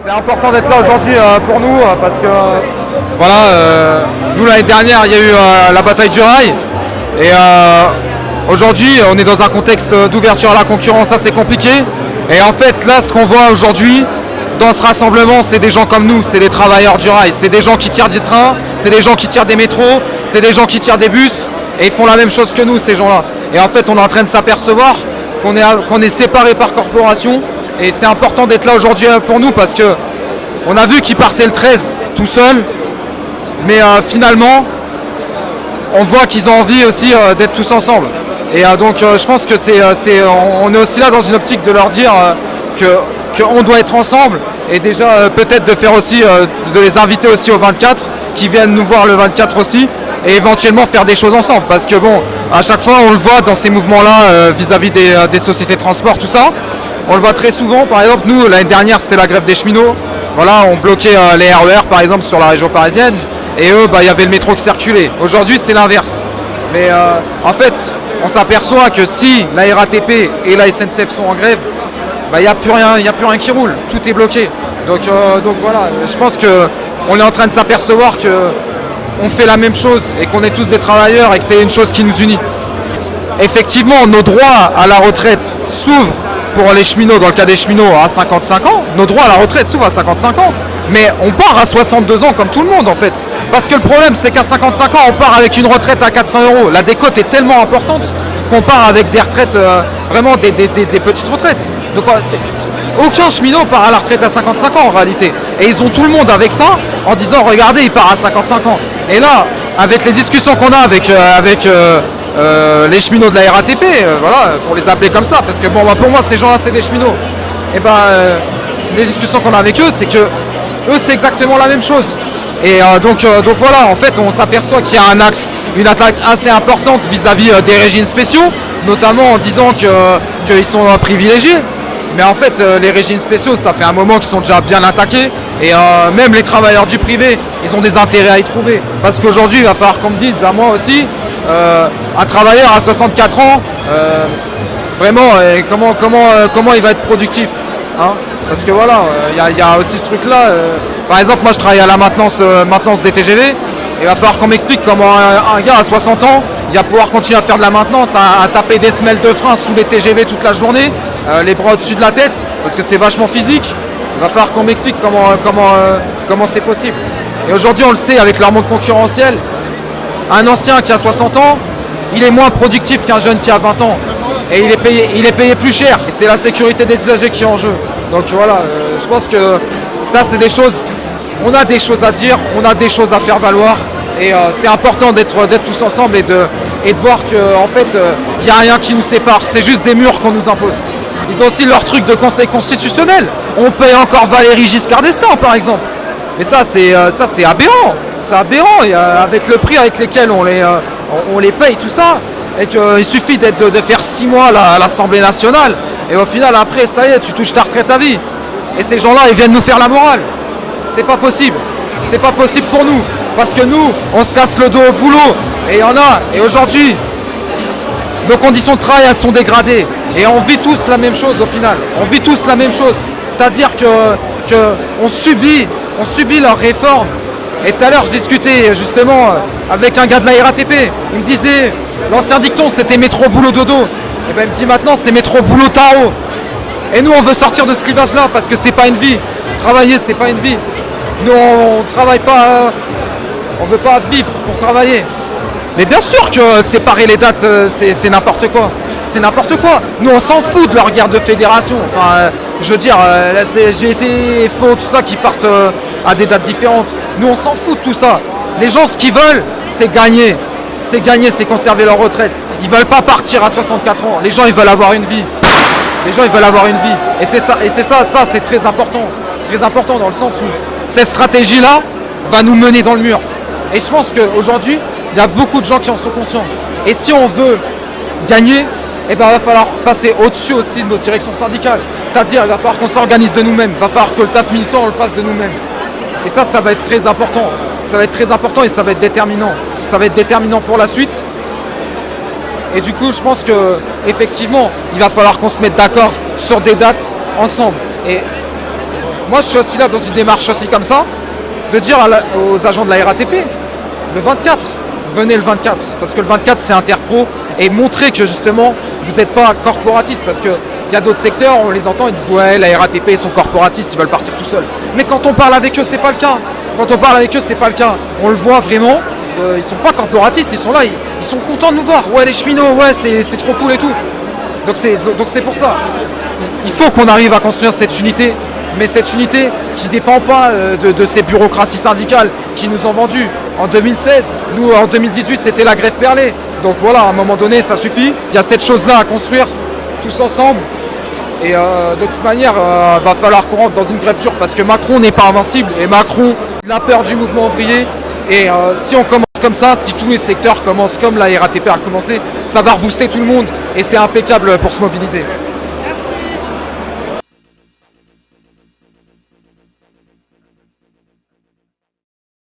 C'est important d'être là aujourd'hui pour nous parce que voilà, nous l'année dernière il y a eu la bataille du rail et aujourd'hui on est dans un contexte d'ouverture à la concurrence assez compliqué et en fait là ce qu'on voit aujourd'hui dans ce rassemblement c'est des gens comme nous, c'est des travailleurs du rail, c'est des gens qui tirent des trains, c'est des gens qui tirent des métros, c'est des gens qui tirent des bus et ils font la même chose que nous ces gens-là. Et en fait on est en train de s'apercevoir qu'on est séparés par corporation. Et c'est important d'être là aujourd'hui pour nous parce que on a vu qu'il partait le 13 tout seul, mais finalement on voit qu'ils ont envie aussi d'être tous ensemble. Et donc je pense que on est aussi là dans une optique de leur dire qu'on doit être ensemble et déjà peut-être de faire aussi de les inviter aussi au 24, qui viennent nous voir le 24 aussi et éventuellement faire des choses ensemble parce que bon, à chaque fois on le voit dans ces mouvements-là vis-à-vis des sociétés de transport, tout ça. On le voit très souvent, par exemple, nous, l'année dernière, c'était la grève des cheminots. Voilà, on bloquait les RER, par exemple, sur la région parisienne. Et eux, il y avait le métro qui circulait. Aujourd'hui, c'est l'inverse. Mais en fait, on s'aperçoit que si la RATP et la SNCF sont en grève, il n'y a plus rien qui roule. Tout est bloqué. Donc voilà, je pense qu'on est en train de s'apercevoir qu'on fait la même chose et qu'on est tous des travailleurs et que c'est une chose qui nous unit. Effectivement, nos droits à la retraite s'ouvrent pour les cheminots, dans le cas des cheminots, à 55 ans, nos droits à la retraite s'ouvrent à 55 ans, mais on part à 62 ans comme tout le monde en fait. Parce que le problème c'est qu'à 55 ans, on part avec une retraite à 400 €. La décote est tellement importante qu'on part avec des retraites, vraiment des petites retraites. Donc aucun cheminot part à la retraite à 55 ans en réalité. Et ils ont tout le monde avec ça, en disant regardez, il part à 55 ans. Et là, avec les discussions qu'on a avec les cheminots de la RATP, voilà, pour les appeler comme ça, parce que bon, pour moi ces gens-là c'est des cheminots. Et les discussions qu'on a avec eux, c'est que eux c'est exactement la même chose. Et donc voilà, en fait on s'aperçoit qu'il y a une attaque assez importante vis-à-vis des régimes spéciaux, notamment en disant qu'ils sont privilégiés. Mais en fait les régimes spéciaux, ça fait un moment qu'ils sont déjà bien attaqués. Et même les travailleurs du privé, ils ont des intérêts à y trouver. Parce qu'aujourd'hui il va falloir qu'on me dise, à moi aussi, un travailleur à 64 ans, vraiment, comment il va être productif, hein, parce que voilà, il y a aussi ce truc-là. Par exemple, moi je travaille à la maintenance des TGV. Il va falloir qu'on m'explique comment un gars à 60 ans, il va pouvoir continuer à faire de la maintenance, à taper des semelles de frein sous les TGV toute la journée, les bras au-dessus de la tête, parce que c'est vachement physique. Il va falloir qu'on m'explique comment c'est possible. Et aujourd'hui, on le sait, avec leur monde concurrentiel, un ancien qui a 60 ans, il est moins productif qu'un jeune qui a 20 ans. Et il est payé plus cher. Et c'est la sécurité des usagers qui est en jeu. Donc voilà, je pense que ça c'est des choses, on a des choses à dire, on a des choses à faire valoir. Et c'est important d'être tous ensemble et de voir qu'en fait, il n'y a rien qui nous sépare. C'est juste des murs qu'on nous impose. Ils ont aussi leur truc de conseil constitutionnel. On paye encore Valéry Giscard d'Estaing par exemple. Et ça c'est aberrant. C'est aberrant, et, avec le prix avec lequel on les paye, tout ça, et qu'il suffit de faire 6 mois à l'Assemblée nationale, et au final après ça y est, tu touches ta retraite à vie. Et ces gens-là, ils viennent nous faire la morale. C'est pas possible. C'est pas possible pour nous. Parce que nous, on se casse le dos au boulot, et il y en a, et aujourd'hui, nos conditions de travail elles sont dégradées. Et on vit tous la même chose au final. On vit tous la même chose. C'est-à-dire qu'on subit leurs réformes. Et tout à l'heure, je discutais justement avec un gars de la RATP. Il me disait, l'ancien dicton, c'était métro, boulot, dodo. Et ben il me dit maintenant, c'est métro, boulot, tarot. Et nous, on veut sortir de ce clivage-là parce que c'est pas une vie. Travailler, c'est pas une vie. Nous, on travaille pas, on veut pas vivre pour travailler. Mais bien sûr que séparer les dates, c'est n'importe quoi. C'est n'importe quoi. Nous, on s'en fout de leur guerre de fédération. Enfin, je veux dire, la CGT, FO, tout ça, qui partent à des dates différentes. Nous, on s'en fout de tout ça. Les gens, ce qu'ils veulent, c'est gagner. C'est gagner, c'est conserver leur retraite. Ils veulent pas partir à 64 ans. Les gens, ils veulent avoir une vie. Les gens, ils veulent avoir une vie. Et c'est ça, c'est très important. C'est très important dans le sens où cette stratégie-là va nous mener dans le mur. Et je pense qu'aujourd'hui, il y a beaucoup de gens qui en sont conscients. Et si on veut gagner, eh ben, il va falloir passer au-dessus aussi de nos directions syndicales. C'est-à-dire, il va falloir qu'on s'organise de nous-mêmes. Il va falloir que le taf militant, on le fasse de nous-mêmes. Et ça va être très important. Ça va être très important et ça va être déterminant. Ça va être déterminant pour la suite. Et du coup, je pense que effectivement, il va falloir qu'on se mette d'accord sur des dates ensemble. Et moi je suis aussi là dans une démarche aussi comme ça, de dire aux agents de la RATP, le 24, venez le 24, parce que le 24 c'est interpro, et montrer que justement vous n'êtes pas corporatiste, parce qu'il y a d'autres secteurs, on les entend, ils disent ouais la RATP ils sont corporatistes, ils veulent partir tout seuls. Mais quand on parle avec eux c'est pas le cas, on le voit vraiment, ils sont pas corporatistes, ils sont là, ils sont contents de nous voir, ouais les cheminots, ouais c'est trop cool et tout. Donc c'est pour ça, il faut qu'on arrive à construire cette unité, mais cette unité qui ne dépend pas de ces bureaucraties syndicales qui nous ont vendu. En 2016, nous en 2018 c'était la grève perlée. Donc voilà, à un moment donné ça suffit. Il y a cette chose-là à construire tous ensemble. Et de toute manière, va falloir qu'on rentre dans une grève dure parce que Macron n'est pas invincible. Et Macron, il a peur du mouvement ouvrier. Et si on commence comme ça, si tous les secteurs commencent comme la RATP a commencé, ça va rebooster tout le monde. Et c'est impeccable pour se mobiliser.